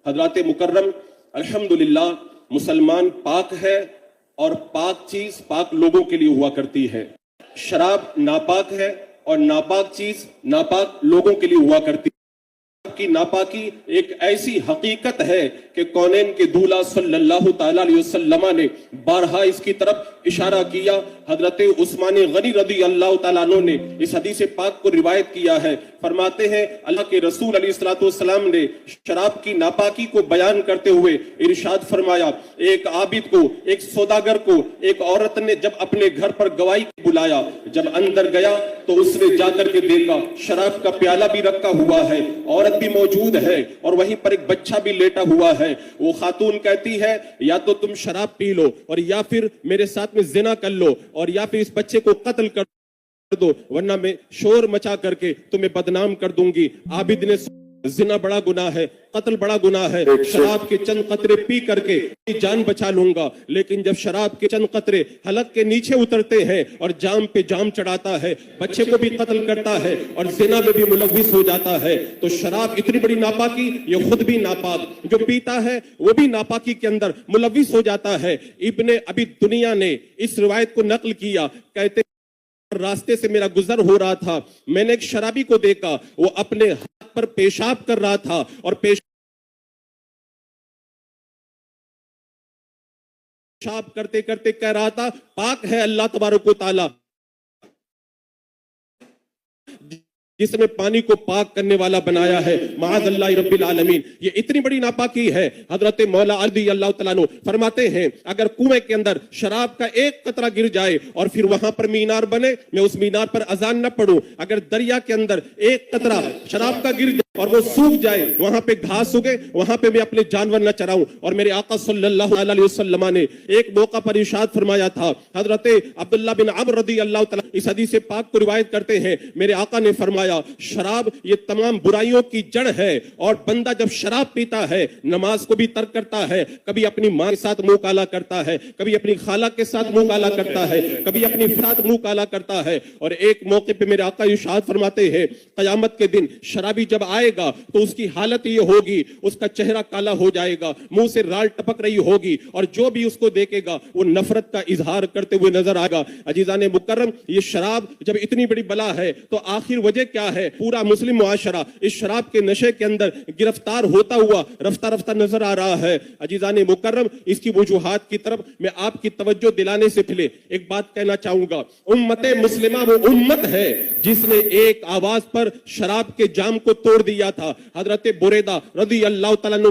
حضرات مکرم، الحمدللہ مسلمان پاک ہے اور پاک چیز پاک لوگوں کے لیے ہوا کرتی ہے. شراب ناپاک ہے اور ناپاک چیز ناپاک لوگوں کے لیے ہوا کرتی ہے. کی ناپاکی ایک ایسی حقیقت ہے کہ کونین کے دولہ صلی اللہ تعالیٰ علیہ وسلم نے بارہا اس کی طرف اشارہ کیا. حضرت عثمان غنی رضی اللہ تعالیٰ عنہ نے اس حدیث پاک کو روایت کیا ہے. فرماتے ہیں اللہ کے رسول علیہ السلام نے شراب کی ناپاکی کو بیان کرتے ہوئے ارشاد فرمایا، ایک عابد کو، ایک سوداگر کو ایک عورت نے جب اپنے گھر پر گواہی بلایا، جب اندر گیا تو اس نے جا کر کے دیکھا شراب کا پیالہ بھی رکھا ہوا ہے، عورت بھی موجود ہے اور وہیں پر ایک بچہ بھی لیٹا ہوا ہے. وہ خاتون کہتی ہے یا تو تم شراب پی لو اور یا پھر میرے ساتھ میں زنا کر لو اور یا پھر اس بچے کو قتل کر دو، ورنہ میں شور مچا کر کے تمہیں بدنام کر دوں گی. عابد نے زنا بڑا گناہ ہے، قتل بڑا گناہ ہے، شراب کے چند قطرے پی کر کے جان بچا لوں گا. لیکن جب شراب کے چند قطرے حلق کے نیچے اترتے ہیں اور جام پہ جام چڑھاتا ہے، بچے کو بھی قتل کرتا ہے اور زنا میں بھی ملوث ہو جاتا ہے، تو شراب اتنی بڑی ناپاکی، یہ خود بھی ناپاک، جو پیتا ہے وہ بھی ناپاکی کے اندر ملوث ہو جاتا ہے. ابن ابی دنیا نے اس روایت کو نقل کیا، کہتے راستے سے میرا گزر ہو رہا تھا، میں نے ایک شرابی کو دیکھا، وہ اپنے ہاتھ پر پیشاب کر رہا تھا اور پیشاب کرتے کرتے کہہ رہا تھا پاک ہے اللہ تبارک و تعالی جس نے پانی کو پاک کرنے والا بنایا ہے، معاذ اللہ رب العالمین. یہ اتنی بڑی ناپاکی ہے. حضرت مولا علی اللہ تعالیٰ عنہ فرماتے ہیں اگر کنویں کے اندر شراب کا ایک قطرہ گر جائے اور پھر وہاں پر مینار بنے، میں اس مینار پر اذان نہ پڑھوں. اگر دریا کے اندر ایک قطرہ شراب کا گر جائے اور وہ سوکھ جائے، وہاں پہ گھاس اگے، وہاں پہ میں اپنے جانور نہ چراؤں. اور میرے آقا صلی اللہ علیہ وسلم نے ایک موقع پر ارشاد فرمایا تھا، حضرت عبداللہ بن عمر رضی اللہ تعالیٰ اس حدیث پاک کو روایت کرتے ہیں، میرے آقا نے فرمایا شراب یہ تمام برائیوں کی جڑ ہے، اور بندہ جب شراب پیتا ہے نماز کو بھی ترک کرتا ہے، کبھی اپنی ماں کے ساتھ منہ کالا کرتا ہے، کبھی اپنی خالہ کے ساتھ منہ کالا کرتا ہے، کبھی اپنی ساتھ منہ کالا کرتا ہے. اور ایک موقع پہ میرے آقا ارشاد فرماتے ہیں قیامت کے دن شرابی جب آئے گا تو اس کی حالت یہ ہوگی، اس کا چہرہ کالا ہو جائے گا، منہ سے رال ٹپک رہی ہوگی، اور جو بھی اس کو دیکھے گا وہ نفرت کا اظہار کرتے ہوئے نظر آئے گا. عزیزان مکرم، یہ شراب جب اتنی بڑی بلا ہے تو آخر وجہ کیا ہے؟ پورا مسلم معاشرہ اس شراب کے نشے کے اندر گرفتار ہوتا ہوا رفتہ رفتہ نظر آ رہا ہے. عزیزان مکرم، اس کی وجوہات کی طرف میں آپ کی توجہ دلانے سے پہلے ایک بات کہنا چاہوں گا. امت مسلمہ وہ امت ہے جس نے ایک آواز پر شراب کے جام کو توڑ دیا تھا. حضرت بریدہ رضی اللہ تعالیٰ عنہ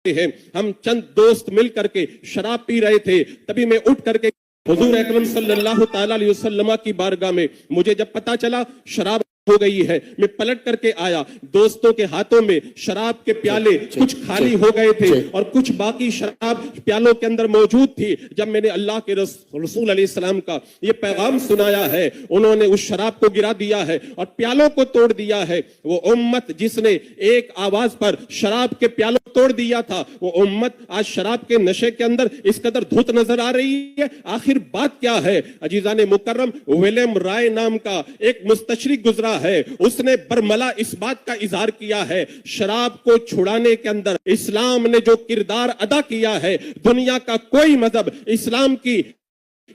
ہیں، ہم چند دوست مل کر کے شراب پی رہے تھے، تبھی میں اٹھ کر کے حضور اکرم صلی اللہ تعالیٰ علیہ وسلم کی بارگاہ میں مجھے جب پتا چلا شراب ہو گئی ہے، میں پلٹ کر کے آیا، دوستوں کے ہاتھوں میں شراب کے پیالے کچھ خالی ہو گئے تھے اور کچھ باقی شراب پیالوں کے اندر موجود تھی. جب میں نے اللہ کے رسول علیہ السلام کا یہ پیغام سنایا ہے، انہوں نے اس شراب کو گرا دیا ہے اور پیالوں کو توڑ دیا ہے. وہ امت جس نے ایک آواز پر شراب کے پیالوں توڑ دیا تھا، وہ امت آج شراب کے نشے کے اندر اس قدر دھت نظر آ رہی ہے. آخر بات کیا ہے؟ عزیزان مکرم، ولیم رائے نام کا ایک مستشرق گزرا ہے، اس نے برملا اس بات کا اظہار کیا ہے شراب کو چھڑانے کے اندر اسلام نے جو کردار ادا کیا ہے، دنیا کا کوئی مذہب اسلام کی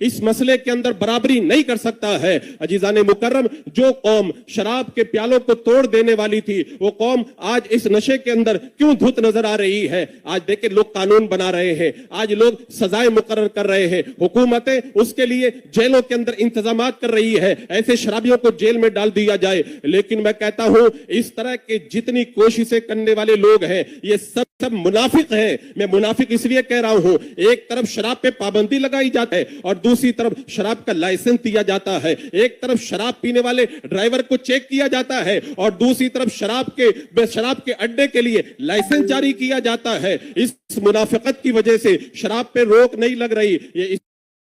اس مسئلے کے اندر برابری نہیں کر سکتا ہے. عزیزان مکرم، جو قوم شراب کے پیالوں کو توڑ دینے والی تھی، وہ قوم آج اس نشے کے اندر کیوں دھت نظر آ رہی ہے؟ آج دیکھیں لوگ قانون بنا رہے ہیں، آج لوگ سزائیں مقرر کر رہے ہیں، حکومتیں اس کے لیے جیلوں کے اندر انتظامات کر رہی ہے، ایسے شرابیوں کو جیل میں ڈال دیا جائے. لیکن میں کہتا ہوں اس طرح کے جتنی کوششیں کرنے والے لوگ ہیں یہ سب منافق ہیں. میں منافق اس لیے کہہ رہا ہوں، ایک طرف شراب پہ پابندی لگائی جاتی ہے اور دوسری طرف شراب کا لائسنس دیا جاتا ہے، ایک طرف شراب پینے والے ڈرائیور کو چیک کیا جاتا ہے اور دوسری طرف شراب کے اڈے کے لیے لائسنس جاری کیا جاتا ہے. اس منافقت کی وجہ سے شراب پہ روک نہیں لگ رہی. یہ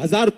1000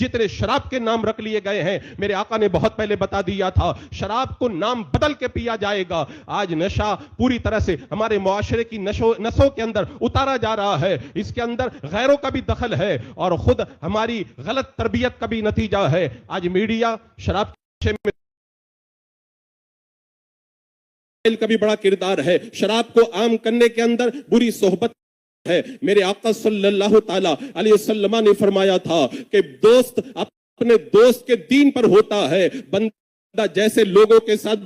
جتنے شراب کے نام رکھ لیے گئے ہیں میرے آقا نے بہت پہلے بتا دیا تھا شراب کو نام بدل کے پیا جائے گا. آج نشہ پوری طرح سے ہمارے معاشرے کی نسوں کے اندر اتارا جا رہا ہے. اس کے اندر غیروں کا بھی دخل ہے اور خود ہماری غلط تربیت کا بھی نتیجہ ہے. آج میڈیا شراب میں کا بھی بڑا کردار ہے. شراب کو عام کرنے کے اندر بری صحبت ہے. میرے آقا صلی اللہ تعالی علیہ وسلم نے فرمایا تھا کہ دوست اپنے دوست کے دین پر ہوتا ہے. بندہ جیسے لوگوں کے ساتھ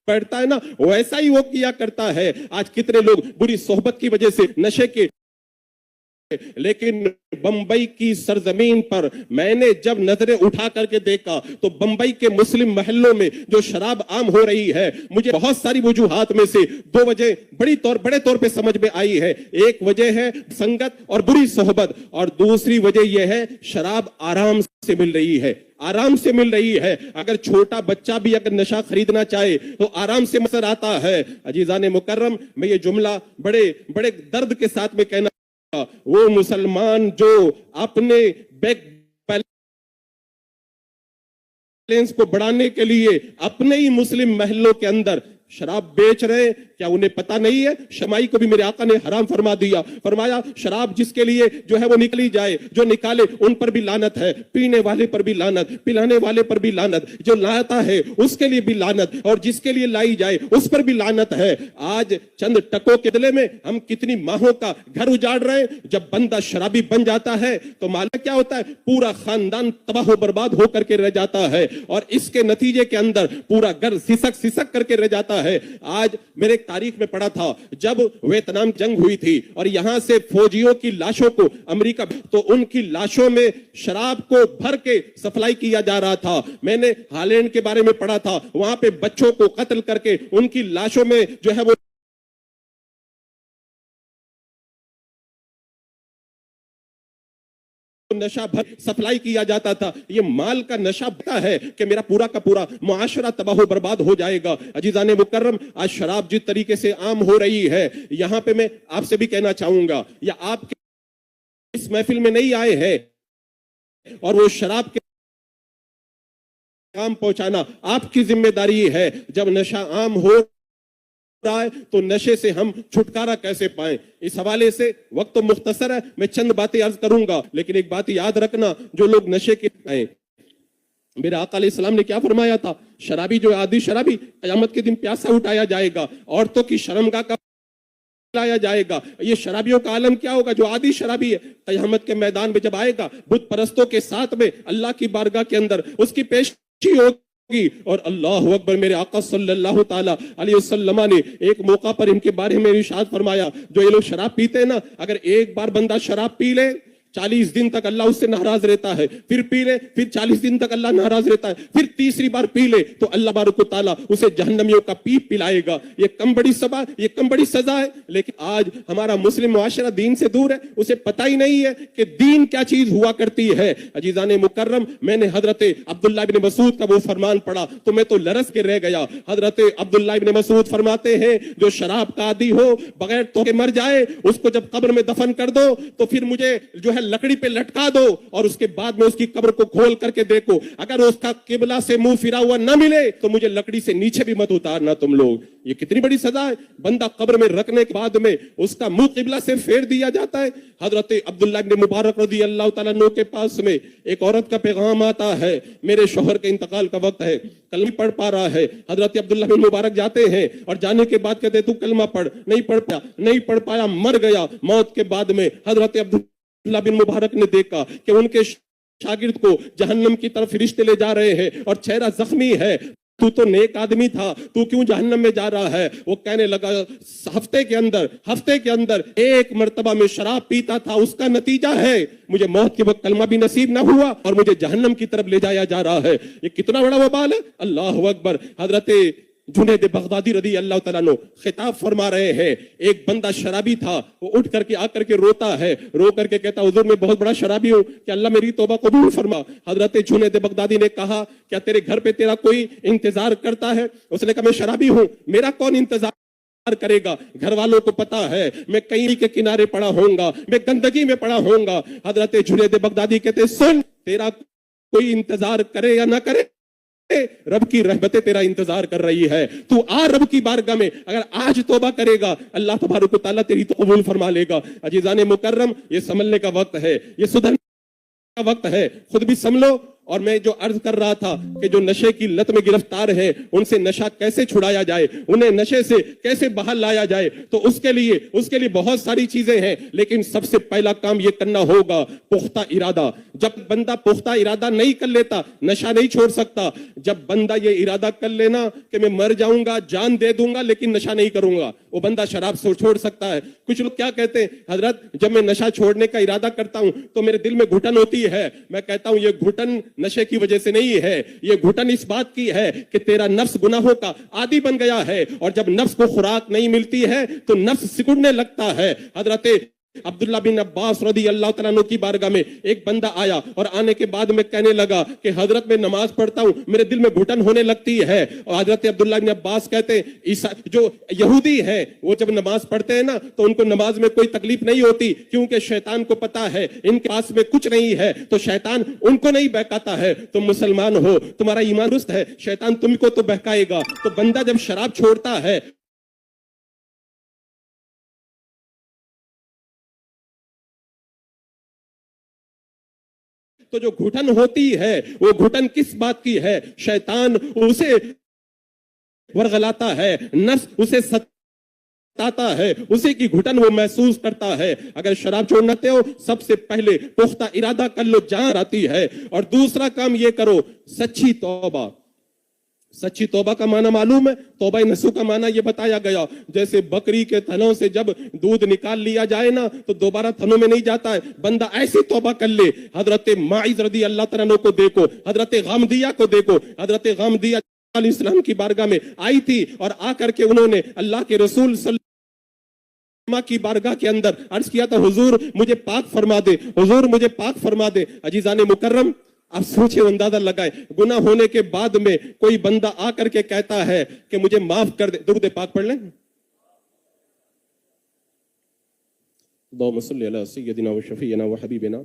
بیٹھتا ہے نا ویسا ہی وہ کیا کرتا ہے. آج کتنے لوگ بری صحبت کی وجہ سے نشے کے لیکن بمبئی کی سرزمین پر میں نے جب نظریں اٹھا کر کے دیکھا تو بمبئی کے مسلم محلوں میں جو شراب عام ہو رہی ہے مجھے بہت ساری وجوہات میں سے 2 وجہ بڑے طور پہ سمجھ میں آئی ہے. ایک وجہ ہے سنگت اور بری صحبت اور دوسری وجہ یہ ہے شراب آرام سے مل رہی ہے. آرام سے مل رہی ہے. اگر چھوٹا بچہ بھی اگر نشہ خریدنا چاہے تو آرام سے مسر آتا ہے. عزیزان مکرم میں یہ جملہ بڑے درد کے ساتھ میں کہنا وہ مسلمان جو اپنے بینک بیلنس کو بڑھانے کے لیے اپنے ہی مسلم محلوں کے اندر شراب بیچ رہے کیا انہیں پتہ نہیں ہے؟ شمائی کو بھی میرے آقا نے حرام فرما دیا. فرمایا شراب جس کے لیے جو ہے وہ نکلی جائے جو نکالے ان پر بھی لعنت ہے. پینے والے پر بھی لعنت, پلانے والے پر بھی لعنت, جو لاتا ہے اس کے لیے بھی لعنت اور جس کے لیے لائی جائے اس پر بھی لعنت ہے. آج چند ٹکوں کے بدلے میں ہم کتنی ماہوں کا گھر اجاڑ رہے ہیں. جب بندہ شرابی بن جاتا ہے تو معلوم کیا ہوتا ہے پورا خاندان تباہ و برباد ہو کر کے رہ جاتا ہے اور اس کے نتیجے کے اندر پورا گھر سسک کر کے رہ جاتا ہے. آج میرے تاریخ میں پڑھا تھا جب ویتنام جنگ ہوئی تھی اور یہاں سے فوجیوں کی لاشوں کو امریکہ تو ان کی لاشوں میں شراب کو بھر کے سپلائی کیا جا رہا تھا. میں نے ہالینڈ کے بارے میں پڑھا تھا وہاں پہ بچوں کو قتل کر کے ان کی لاشوں میں جو ہے وہ نشہ سپلائی کیا جاتا تھا. یہ مال کا نشہ بتا ہے کہ میرا پورا کا پورا معاشرہ تباہ و برباد ہو جائے گا. عزیزان مکرم آج شراب جس طریقے سے عام ہو رہی ہے یہاں پہ میں آپ سے بھی کہنا چاہوں گا یا آپ اس محفل میں نہیں آئے ہیں اور وہ شراب کے کام پہنچانا آپ کی ذمہ داری ہے. جب نشہ عام ہو تو نشے سے ہم چھٹکارا کیسے پائیں؟ اس حوالے سے وقت تو مختصر ہے میں چند باتیں عرض کروں گا لیکن ایک بات یاد رکھنا جو لوگ نشے کے آئیں میرے آقا علیہ السلام نے کیا فرمایا تھا شرابی جو عادی شرابی قیامت کے دن پیاسا اٹھایا جائے گا. عورتوں کی شرمگاہ کا لایا جائے گا. یہ شرابیوں کا عالم کیا ہوگا جو عادی شرابی ہے قیامت کے میدان میں جب آئے گا بت پرستوں کے ساتھ میں اللہ کی بارگاہ کے اندر اس کی پیشی ہوگی اور اللہ اکبر. میرے آقا صلی اللہ تعالی علیہ وسلم نے ایک موقع پر ان کے بارے میں ارشاد فرمایا جو یہ لوگ شراب پیتے ہیں نا اگر ایک بار بندہ شراب پی لے 40 دن تک اللہ اس سے ناراض رہتا ہے. پھر پی لے پھر 40 دن تک اللہ ناراض رہتا ہے. پھر تیسری بار پی لے تو اللہ بارک و تعالیٰ اسے جہنمیوں کا پیپ پلائے گا. یہ کم بڑی سزا ہے. لیکن آج ہمارا مسلم معاشرہ دین سے دور ہے. اسے پتہ ہی نہیں ہے کہ دین کیا چیز ہوا کرتی ہے. عزیزان مکرم میں نے حضرت عبداللہ ابن مسعود کا وہ فرمان پڑھا تو میں تو لرز کے رہ گیا. حضرت عبداللہ ابن مسعود فرماتے ہیں جو شراب کا عادی ہو بغیر تو کے مر جائے اس کو جب قبر میں دفن کر دو تو پھر مجھے جو ہے لکڑی پہ لٹکا دو اور اس کے بعد میں اس کی قبر کو کھول کر کے دیکھو اگر اس کا قبلہ سے منہ پھرا ہوا نہ ملے تو مجھے لکڑی سے نیچے بھی مت اتارنا تم لوگ. یہ کتنی بڑی سزا ہے. بندہ قبر میں رکھنے کے بعد میں اس کا منہ قبلہ سے پھیر دیا جاتا ہے. حضرت عبداللہ ابن مبارک رضی اللہ تعالیٰ عنہ کے پاس میں ایک عورت کا پیغام آتا ہے میرے شوہر کے انتقال کا وقت ہے کلمہ پڑھ پا رہا ہے. حضرت عبداللہ بن مبارک جاتے ہیں اور جانے کے بعد کہتے تو کلمہ پڑھ. نہیں پڑھ پایا مر گیا. موت کے بعد میں حضرت عبداللہ بن مبارک نے دیکھا کہ ان کے شاگرد کو جہنم کی طرف فرشتے لے جا رہے ہیں اور چہرہ زخمی ہے. تو نیک آدمی تھا تو کیوں جہنم میں جا رہا ہے؟ وہ کہنے لگا ہفتے کے اندر ایک مرتبہ میں شراب پیتا تھا اس کا نتیجہ ہے مجھے موت کے وقت کلمہ بھی نصیب نہ ہوا اور مجھے جہنم کی طرف لے جایا جا رہا ہے. یہ کتنا بڑا وبال ہے. اللہ اکبر. حضرت جنید بغدادی رضی اللہ تعالیٰ عنہ خطاب فرما رہے ہیں ایک بندہ شرابی تھا وہ اٹھ کر کے آ کر کے روتا ہے رو کر کے کہتا حضور میں بہت بڑا شرابی ہوں کہ اللہ میری توبہ قبول فرما. حضرت جنید بغدادی نے کہا کیا تیرے گھر پہ تیرا کوئی انتظار کرتا ہے؟ اس نے کہا میں شرابی ہوں میرا کون انتظار کرے گا؟ گھر والوں کو پتا ہے میں کہیں کے کنارے پڑا ہوں گا میں گندگی میں پڑا ہوں گا. حضرت جنید بغدادی کہتے سن تیرا کوئی انتظار کرے یا نہ کرے، رب کی رحمتیں تیرا انتظار کر رہی ہے. تو آ رب کی بارگاہ میں، اگر آج توبہ کرے گا اللہ تبارک و تعالیٰ تیری تو قبول فرما لے گا. عزیزان مکرم، یہ سنبھلنے کا وقت ہے، یہ سدھرنے کا وقت ہے. خود بھی سنبھلو. اور میں جو عرض کر رہا تھا کہ جو نشے کی لت میں گرفتار ہے ان سے نشہ کیسے چھڑایا جائے، انہیں نشے سے کیسے باہر لایا جائے، تو اس کے لیے بہت ساری چیزیں ہیں. لیکن سب سے پہلا کام یہ کرنا ہوگا پختہ ارادہ. جب بندہ پختہ ارادہ نہیں کر لیتا نشہ نہیں چھوڑ سکتا. جب بندہ یہ ارادہ کر لینا کہ میں مر جاؤں گا، جان دے دوں گا لیکن نشہ نہیں کروں گا، وہ بندہ شراب سے چھوڑ سکتا ہے. کچھ لوگ کیا کہتے ہیں، حضرت جب میں نشہ چھوڑنے کا ارادہ کرتا ہوں تو میرے دل میں گھٹن ہوتی ہے. میں کہتا ہوں یہ گھٹن نشے کی وجہ سے نہیں ہے، یہ گھٹن اس بات کی ہے کہ تیرا نفس گناہوں کا عادی بن گیا ہے، اور جب نفس کو خوراک نہیں ملتی ہے تو نفس سکڑنے لگتا ہے. حضرت عبداللہ بن عباس رضی اللہ تعالیٰ عنہ کی بارگاہ میں ایک بندہ آیا اور آنے کے بعد میں کہنے لگا کہ حضرت میں نماز پڑھتا ہوں میرے دل میں گھٹن ہونے لگتی ہے. اور حضرت عبداللہ بن عباس کہتے ہیں جو یہودی ہیں وہ جب نماز پڑھتے ہیں نا تو ان کو نماز میں کوئی تکلیف نہیں ہوتی، کیونکہ شیطان کو پتا ہے ان کے پاس میں کچھ نہیں ہے تو شیطان ان کو نہیں بہکاتا ہے. تم مسلمان ہو، تمہارا ایمان درست ہے، شیطان تم کو تو بہکائے گا. تو بندہ جب شراب چھوڑتا ہے تو جو گھٹن ہوتی ہے وہ گھٹن کس بات کی ہے؟ شیطان اسے ورغلاتا ہے، نفس اسے ستاتا ہے، اسی کی گھٹن وہ محسوس کرتا ہے. اگر شراب چھوڑنا چاہتے ہو سب سے پہلے پختہ ارادہ کر لو، جان آتی ہے. اور دوسرا کام یہ کرو، سچی توبہ. سچی توبہ کا معنی معلوم ہے؟ توبہ نصوح کا معنی یہ بتایا گیا جیسے بکری کے تھنوں سے جب دودھ نکال لیا جائے نا تو دوبارہ تھنوں میں نہیں جاتا ہے. بندہ ایسی توبہ کر لے. حضرت ماعز رضی اللہ تعالیٰ عنہ کو دیکھو، حضرت غامدیہ کو دیکھو. حضرت غامدیہ علیہ السلام کی بارگاہ میں آئی تھی اور آ کر کے انہوں نے اللہ کے رسول صلی اللہ کی بارگاہ کے اندر عرض کیا تھا، حضور مجھے پاک فرما دے، حضور مجھے پاک فرما دے. عزیزان مکرم، اب سوچے، اندازہ لگائے، گناہ ہونے کے بعد میں کوئی بندہ آ کر کے کہتا ہے کہ مجھے معاف کر دے. درود پاک پڑھ لیں. اللہم صلی علی سیدنا و شفیعنا و حبیبنا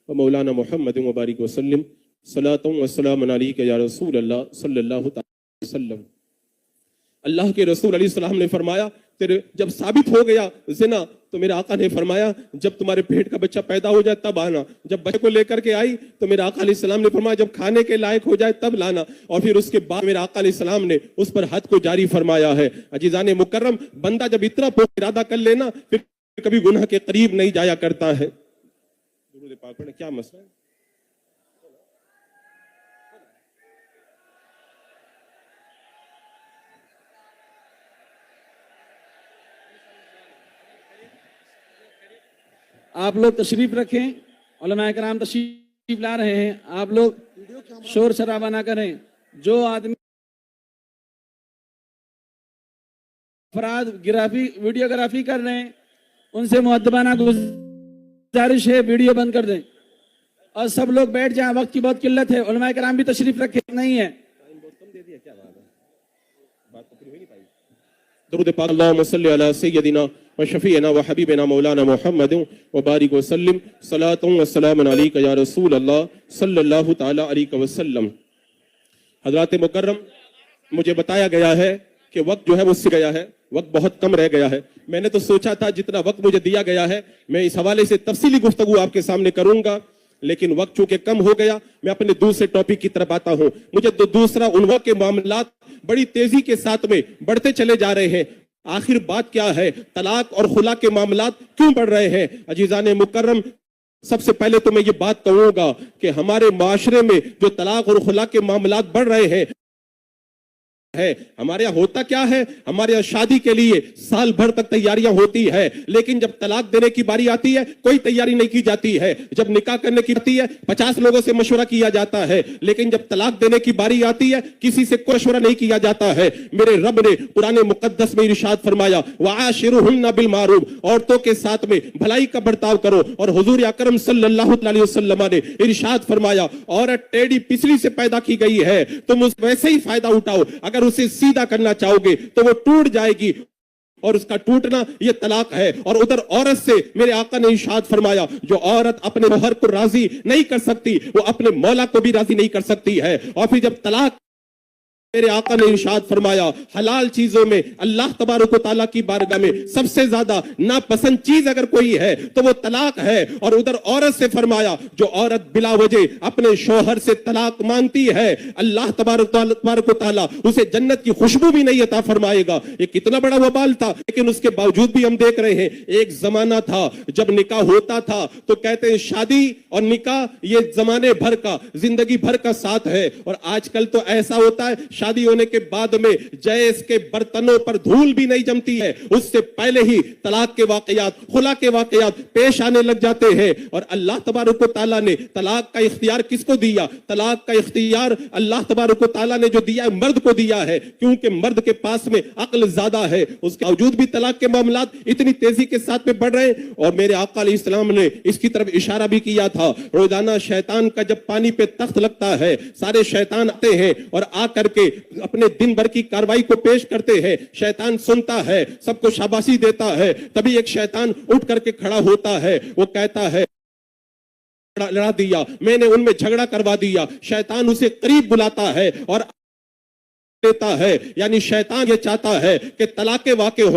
و مولانا محمد مبارک وسلم، صلاۃ و سلام علیک یا رسول اللہ صلی اللہ تعالی وسلم. اللہ کے رسول علیہ السلام نے فرمایا جب ثابت ہو گیا زنا تو میرے آقا نے فرمایا جب تمہارے پیٹ کا بچہ پیدا ہو جائے تب آنا. جب بچے کو لے کر کے آئی تو میرے آقا علیہ السلام نے فرمایا جب کھانے کے لائق ہو جائے تب لانا. اور پھر اس کے بعد میرے آقا علیہ السلام نے اس پر حد کو جاری فرمایا ہے. عزیزان مکرم، بندہ جب اتنا ارادہ کر لینا پھر کبھی گناہ کے قریب نہیں جایا کرتا ہے. درود پاک پڑھیں. کیا مسئلہ ہے؟ آپ لوگ تشریف رکھیں، علماء کرام تشریف لا رہے ہیں. آپ لوگ شور شرابہ نہ کریں. جو آدمی افراد ویڈیوگرافی کر رہے ہیں ان سے مؤدبانہ گزارش ہے ویڈیو بند کر دیں اور سب لوگ بیٹھ جائیں. وقت کی بہت قلت ہے. علماء کرام بھی تشریف رکھیں. نہیں ہے درود پاک. اللہم صلی علی سیدنا و شفیعنا و حبیبنا مولانا محمد و بارک وسلم، صلاۃ و سلام علیک یا رسول اللہ صلی اللہ تعالی علیہ وسلم. حضرات مکرم، مجھے بتایا گیا ہے کہ وقت جو ہے وہ سے گیا ہے، وقت بہت کم رہ گیا ہے. میں نے تو سوچا تھا جتنا وقت مجھے دیا گیا ہے میں اس حوالے سے تفصیلی گفتگو آپ کے سامنے کروں گا، لیکن وقت چونکہ کم ہو گیا میں اپنے دوسرے ٹاپک کی طرف آتا ہوں. مجھے دوسرا عنوان کے معاملات بڑی تیزی کے ساتھ میں بڑھتے چلے جا رہے ہیں. آخر بات کیا ہے؟ طلاق اور خلا کے معاملات کیوں بڑھ رہے ہیں؟ عزیزان مکرم، سب سے پہلے تو میں یہ بات کہوں گا کہ ہمارے معاشرے میں جو طلاق اور خلا کے معاملات بڑھ رہے ہیں ہمارے یہاں ہوتا کیا ہے؟ ہمارے یہاں شادی کے لیے سال بھر تک تیاریاں ہوتی ہے، لیکن جب طلاق دینے کی باری آتی ہے کوئی تیاری نہیں کی جاتی ہے. جب نکاح کرنے کی آتی ہے 50 لوگوں سے مشورہ کیا جاتا ہے، لیکن جب طلاق دینے کی باری آتی ہے کسی سے کوئی مشورہ نہیں کیا جاتا ہے. میرے رب نے قرآن مقدس میں ارشاد فرمایا وَعَاشِرُهُنَّ بِالْمَعْرُوفِ، عورتوں کے ساتھ میں بھلائی کا برتاؤ کرو. اور حضور اکرم صلی اللہ علیہ وسلم نے ارشاد فرمایا عورت ٹیڑھی پسلی سے پیدا کی گئی ہے، تم اس ویسے ہی فائدہ اٹھاؤ. اگر اسے سیدھا کرنا چاہو گے تو وہ ٹوٹ جائے گی. اور اس کا ٹوٹنا یہ طلاق ہے. اور ادھر عورت سے میرے آقا نے ارشاد فرمایا جو عورت اپنے شوہر کو راضی نہیں کر سکتی وہ اپنے مولا کو بھی راضی نہیں کر سکتی ہے. اور پھر جب طلاق میرے آقا نے ارشاد فرمایا حلال چیزوں میں اللہ تبارک و تعالیٰ کی بارگاہ میں سب سے زیادہ ناپسند چیز اگر کوئی ہے تو وہ طلاق ہے. اور ادھر عورت سے فرمایا جو عورت بلا وجہ اپنے شوہر سے طلاق مانگتی ہے اللہ تبارک و تعالیٰ اسے جنت کی خوشبو بھی نہیں عطا فرمائے گا. یہ کتنا بڑا وبال تھا. لیکن اس کے باوجود بھی ہم دیکھ رہے ہیں ایک زمانہ تھا جب نکاح ہوتا تھا تو کہتے ہیں شادی اور نکاح یہ زمانے بھر کا زندگی بھر کا ساتھ ہے. اور آج کل تو ایسا ہوتا ہے شادی ہونے کے بعد میں جیس کے برتنوں پر دھول بھی نہیں جمتی ہے اس سے پہلے ہی طلاق کے واقعات خلا کے واقعات پیش آنے لگ جاتے ہیں. اور اللہ تبارک و تعالیٰ نے طلاق کا اختیار کس کو دیا؟ طلاق کا اختیار اللہ تبارک و تعالیٰ نے جو دیا ہے مرد کو دیا ہے کیونکہ مرد کے پاس میں عقل زیادہ ہے. اس کے باوجود بھی طلاق کے معاملات اتنی تیزی کے ساتھ میں بڑھ رہے ہیں. اور میرے آقا علیہ السلام نے اس کی طرف اشارہ بھی کیا تھا روزانہ شیطان کا جب پانی پہ تخت لگتا ہے سارے شیطان آتے ہیں اور آ کر کے اپنے دن بھر کی کاروائی کو پیش کرتے ہیں. شیطان سنتا ہے سب کو شاباشی دیتا ہے. تبھی ایک شیطان اٹھ کر کے کھڑا ہوتا ہے وہ کہتا ہے لڑا دیا میں نے ان میں جھگڑا کروا دیا. شیطان اسے قریب بلاتا ہے اور دیتا ہے. یعنی شیطان یہ چاہتا ہے کہ طلاق واقع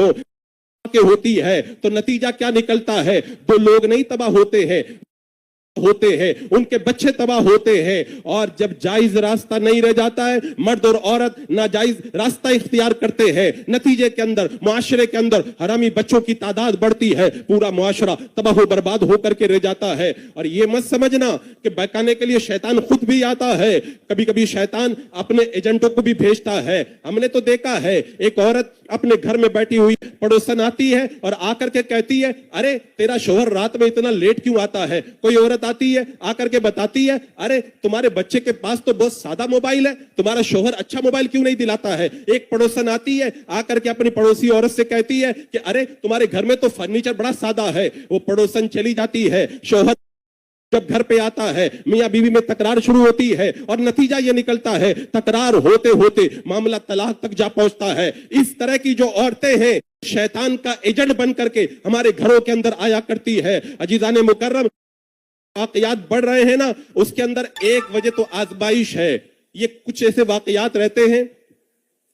ہوتی ہے تو نتیجہ کیا نکلتا ہے؟ دو لوگ نہیں تباہ ہوتے ہیں ان کے بچے تباہ ہوتے ہیں. اور جب جائز راستہ نہیں رہ جاتا ہے مرد اور عورت ناجائز راستہ اختیار کرتے ہیں. نتیجے کے اندر معاشرے کے اندر حرامی بچوں کی تعداد بڑھتی ہے. پورا معاشرہ تباہ و برباد ہو کر کے رہ جاتا ہے. اور یہ مت سمجھنا کہ بہکانے کے لیے شیطان خود بھی آتا ہے. کبھی کبھی شیطان اپنے ایجنٹوں کو بھی بھیجتا ہے. ہم نے تو دیکھا ہے ایک عورت اپنے گھر میں بیٹھی ہوئی پڑوسن آتی ہے اور آ کر کے کہتی ہے ارے تیرا شوہر رات میں اتنا لیٹ کیوں آتا ہے؟ کوئی عورت آتی ہے آ کر کے بتاتی ہے ارے تمہارے بچے کے پاس تو بہت سادہ موبائل ہے تمہارا شوہر اچھا موبائل کیوں نہیں دلاتا ہے؟ ایک پڑوسن آتی ہے آ کر کے اپنی پڑوسی عورت سے کہتی ہے کہ ارے تمہارے گھر میں تو فرنیچر بڑا سادہ ہے. وہ پڑوسن چلی جاتی ہے. شوہر جب گھر پہ آتا ہے میاں بیوی میں تکرار شروع ہوتی ہے اور نتیجہ یہ نکلتا ہے تکرار ہوتے ہوتے معاملہ طلاق تک جا پہنچتا ہے. اس طرح کی جو عورتیں ہیں شیطان کا ایجنٹ بن کر کے ہمارے گھروں کے اندر آیا کرتی ہے. عزیزان مکرم واقعات بڑھ رہے ہیں نا اس کے اندر ایک وجہ تو آزمائش ہے. یہ کچھ ایسے واقعات رہتے ہیں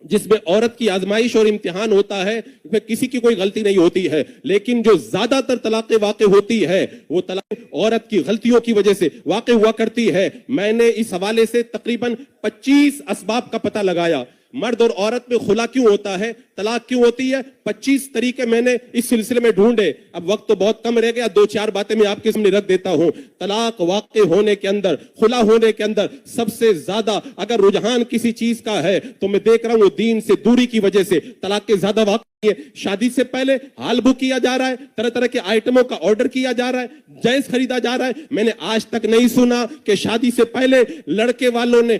جس میں عورت کی آزمائش اور امتحان ہوتا ہے اس میں کسی کی کوئی غلطی نہیں ہوتی ہے. لیکن جو زیادہ تر طلاقیں واقع ہوتی ہے وہ طلاق عورت کی غلطیوں کی وجہ سے واقع ہوا کرتی ہے. میں نے اس حوالے سے تقریباً 25 اسباب کا پتہ لگایا. مرد اور عورت میں خلا کیوں ہوتا ہے طلاق کیوں ہوتی ہے 25 طریقے میں نے اس سلسلے میں ڈھونڈے. اب وقت تو بہت کم رہ گیا 2-4 باتیں میں آپ کے سامنے رکھ دیتا ہوں. طلاق واقع ہونے کے اندر خلا ہونے کے اندر سب سے زیادہ اگر رجحان کسی چیز کا ہے تو میں دیکھ رہا ہوں وہ دین سے دوری کی وجہ سے طلاق کے زیادہ واقع ہے. شادی سے پہلے ہال بک کیا جا رہا ہے طرح طرح کے آئٹموں کا آرڈر کیا جا رہا ہے جائز خریدا جا رہا ہے. میں نے آج تک نہیں سنا کہ شادی سے پہلے لڑکے والوں نے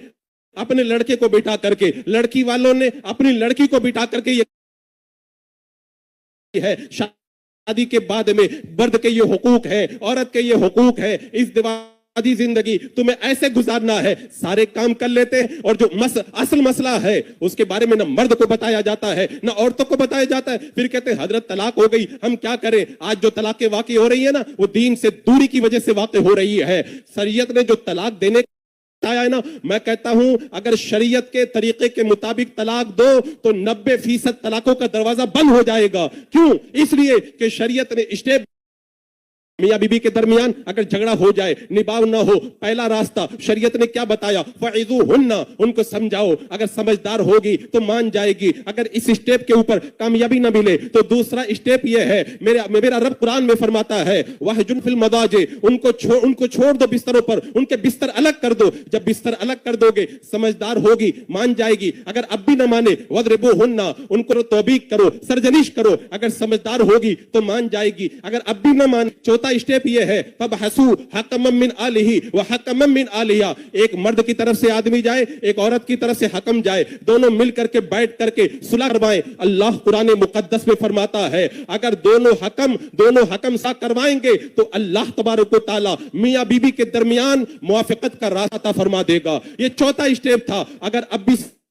اپنے لڑکے کو بٹھا کر کے لڑکی والوں نے اپنی لڑکی کو بٹھا کر کے یہ ہے شادی کے بعد میں مرد کے یہ حقوق ہے عورت کے یہ حقوق ہے. اس شادی زندگی تمہیں ایسے گزارنا ہے سارے کام کر لیتے ہیں اور جو اصل مسئلہ ہے اس کے بارے میں نہ مرد کو بتایا جاتا ہے نہ عورتوں کو بتایا جاتا ہے. پھر کہتے ہیں حضرت طلاق ہو گئی ہم کیا کریں؟ آج جو طلاقیں واقع ہو رہی ہے نا وہ دین سے دوری کی وجہ سے واقع ہو رہی ہے. شریعت نے جو طلاق دینے ہے نا میں کہتا ہوں اگر شریعت کے طریقے کے مطابق طلاق دو تو 90% طلاقوں کا دروازہ بند ہو جائے گا. کیوں؟ اس لیے کہ شریعت نے اسٹیپ میاں بیوی کے درمیان اگر جھگڑا ہو جائے نباہ نہ ہو پہلا راستہ شریعت نے کیا بتایا فعظوہن ان کو سمجھاؤ. اگر سمجھدار ہوگی تو مان جائے گی. اگر اس اسٹیپ کے اوپر کامیابی نہ ملے تو دوسرا اسٹیپ یہ ہے میرا رب قرآن میں فرماتا ہے وَهْجُرْ فِي الْمَضَاجِعِ ان کو چھوڑ دو بستروں پر ان کے بستر الگ کر دو. جب بستر الگ کر دو گے سمجھدار ہوگی مان جائے گی. اگر اب بھی نہ مانے وَضْرِبُوهُنَّ ان کو توبیخ کرو سرزنش کرو. اگر سمجھدار ہوگی تو مان جائے گی. اگر اب بھی نہ مان چوتھا اسٹیپ یہ ہے فَبْحَثُوا حَكَمًا مِّنْ آلِهِ وَحَكَمًا مِّنْ آلِهَا ایک مرد کی طرف سے آدمی جائے ایک عورت کی طرف سے حکم جائے دونوں مل کر کے بیٹھ کر کے صلح کروائیں. اللہ قرآن مقدس میں فرماتا ہے اگر دونوں حکم سا کروائیں گے تو اللہ تبارک و تعالی میاں بیوی کے درمیان موافقت کا راستہ فرما دے گا. یہ چوتھا اسٹیپ تھا. اگر اب بھی